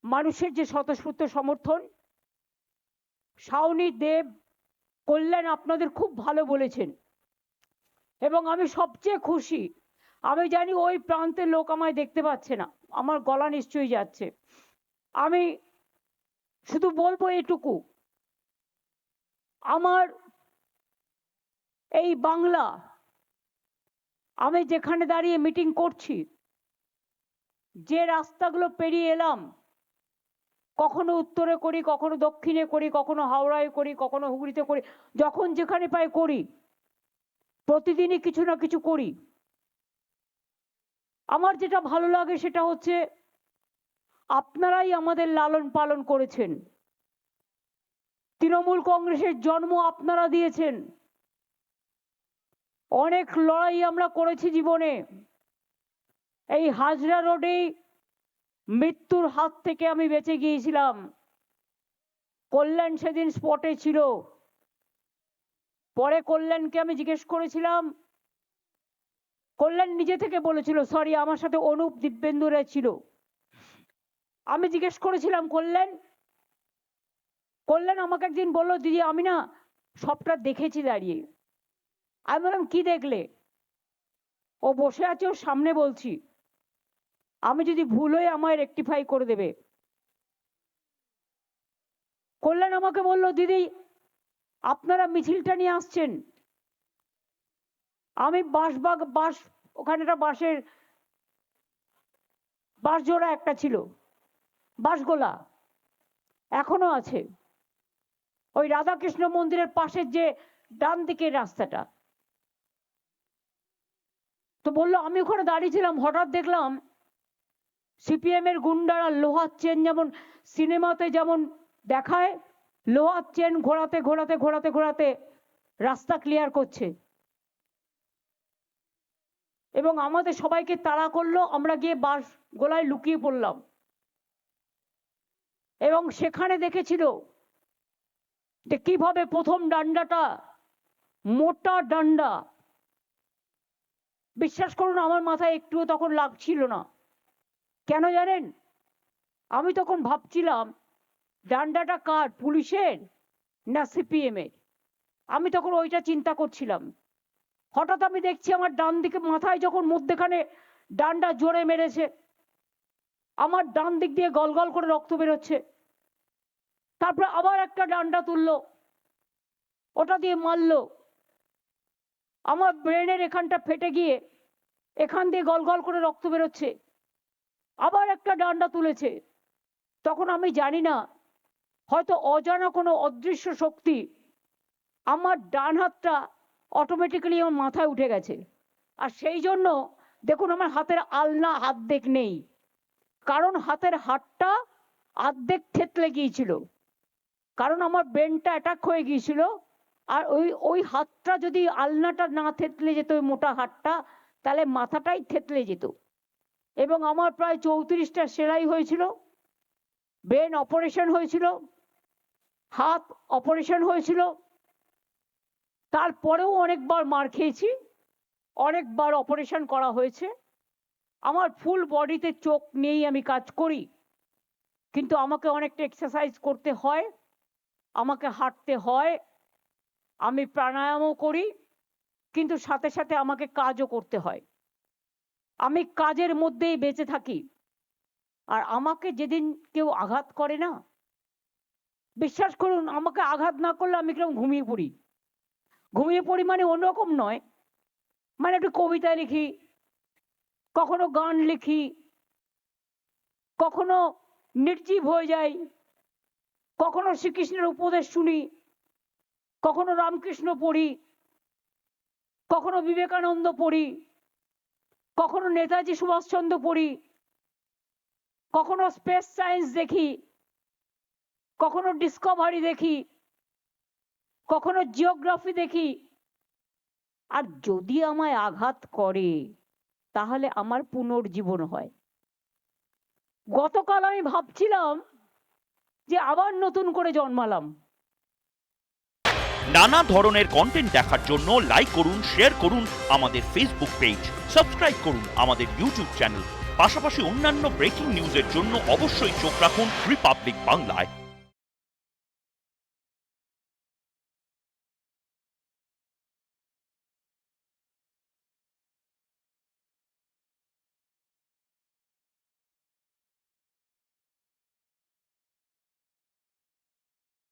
মানুষের যে স্বতঃস্ফূর্ত সমর্থন, শাওনি, দেব, কল্যাণ আপনাদের খুব ভালো বলেছেন এবং আমি সবচেয়ে খুশি। আমি জানি ওই প্রান্তের লোক আমায় দেখতে পাচ্ছে না, আমার গলা নিশ্চয়ই যাচ্ছে। আমি শুধু বলবো এটুকু, আমার এই বাংলা, আমি যেখানে দাঁড়িয়ে মিটিং করছি, যে রাস্তাগুলো পেরিয়ে এলাম, কখনো উত্তরে করি, কখনো দক্ষিণে করি, কখনো হাওড়ায় করি, কখনো হুগলিতে করি, যখন যেখানে পাই করি, প্রতিদিনই কিছু না কিছু করি। আমার যেটা ভালো লাগে সেটা হচ্ছে আপনারাই আমাদের লালন পালন করেছেন, তৃণমূল কংগ্রেসের জন্ম আপনারা দিয়েছেন, অনেক লড়াই আমরা করেছি জীবনে। এই হাজরা রোডেই মৃত্যুর হাত থেকে আমি বেঁচে গিয়েছিলাম। কল্যাণ সেদিন স্পটে ছিল। পরে কল্যাণকে আমি জিজ্ঞেস করেছিলাম, কল্যাণ নিজে থেকে বলেছিল, সরি আমার সাথে অনুপ দিব্যেন্দুরা ছিল। আমি জিজ্ঞেস করেছিলাম কল্যাণ আমাকে একদিন বললো, দিদি আমি না সবটা দেখেছি দাঁড়িয়ে। আমি বললাম কি দেখলে? ও বসে আছে, ওর সামনে বলছি, আমি যদি ভুল হয়ে আমায় রেকটিফাই করে দেবে। কল্যাণ আমাকে বলল, দিদি আপনারা মিছিলটা নিয়ে আসছেন, আমি বাস ওখানে একটা বাঁশ জোড়া একটা ছিল, বাঁশগোলা এখনো আছে, ওই রাধাকৃষ্ণ মন্দিরের পাশের যে ডান দিকের রাস্তাটা। তো বললো, আমি ওখানে দাঁড়িয়েছিলাম, হঠাৎ দেখলাম সিপিএম এর গুন্ডারা লোহার চেন, যেমন সিনেমাতে যেমন দেখায়, লোহার চেন ঘোরাতে ঘোরাতে ঘোরাতে ঘোরাতে রাস্তা ক্লিয়ার করছে এবং আমাদের সবাইকে তাড়া করলো। আমরা গিয়ে বাস গোলায় লুকিয়ে পড়লাম এবং সেখানে দেখেছিল যে কিভাবে প্রথম ডান্ডাটা, মোটা ডান্ডা, বিশ্বাস করুন আমার মাথায় একটুও তখন লাগছিল না। কেন জানেন? আমি তখন ভাবছিলাম ডান্ডাটা কার, পুলিশের না সিপিএম এর? আমি তখন ওইটা চিন্তা করছিলাম। হঠাৎ আমি দেখছি আমার ডান দিকে মাথায় যখন মধ্যেখানে ডান্ডা জোরে মেরেছে, আমার ডান দিক দিয়ে গলগল করে রক্ত বেরোচ্ছে। তারপরে আবার একটা ডান্ডা তুললো, ওটা দিয়ে মারলো, আমার ব্রেনের এখানটা ফেটে গিয়ে এখান দিয়ে গলগল করে রক্ত বেরোচ্ছে। আবার একটা ডান্ডা তুলেছে। তখন আমি জানি না, হয়তো অজানা কোনো অদৃশ্য শক্তি আমার ডান হাতটা অটোমেটিক্যালি আমার মাথায় উঠে গেছে। আর সেই জন্য দেখুন আমার হাতের আলনা অর্ধেক নেই, কারণ হাতের হাতটা অর্ধেক থেতলে গিয়েছিল, কারণ আমার ব্রেনটা অ্যাটাক হয়ে গিয়েছিল। আর ওই হাতটা যদি আলনাটা না থেতলে যেত, ওই মোটা হাতটা, তাহলে মাথাটাই থেতলে যেত। এবং আমার প্রায় 34টা সেলাই হয়েছিল, ব্রেন অপারেশন হয়েছিল, হাত অপারেশন হয়েছিল, তারপরেও অনেকবার মার খেয়েছি, অনেকবার অপারেশন করা হয়েছে। আমার ফুল বডিতে চোখ নেই, আমি কাজ করি, কিন্তু আমাকে অনেকটা এক্সারসাইজ করতে হয়, আমাকে হাঁটতে হয়, আমি প্রাণায়ামও করি, কিন্তু সাথে সাথে আমাকে কাজও করতে হয়। আমি কাজের মধ্যেই বেঁচে থাকি। আর আমাকে যেদিন কেউ আঘাত করে না, বিশ্বাস করুন আমাকে আঘাত না করলে আমি কিরকম ঘুমিয়ে পড়ি। ঘুমিয়ে পড়ি মানে অন্যরকম নয়, মানে একটু কবিতা লিখি, কখনো গান লিখি, কখনো নির্জীব হয়ে যাই, কখনো শ্রীকৃষ্ণের উপদেশ শুনি, কখনো রামকৃষ্ণ পড়ি, কখনো বিবেকানন্দ পড়ি, কখনো নেতাজি সুভাষচন্দ্র পড়ি, কখনো স্পেস সায়েন্স দেখি, কখনো ডিসকভারি দেখি, কখনো জিওগ্রাফি দেখি। আর যদি আমায় আঘাত করে তাহলে আমার পুনর্জীবন হয়। গতকাল আমি ভাবছিলাম যে আবার নতুন করে জন্মালাম। নানা ধরনের কন্টেন্ট দেখার জন্য লাইক করুন, শেয়ার করুন আমাদের ফেসবুক পেজ, সাবস্ক্রাইব করুন আমাদের ইউটিউব চ্যানেল। পাশাপাশি অন্যান্য ব্রেকিং নিউজের জন্য অবশ্যই চোখ রাখুন রিপাবলিক বাংলায়।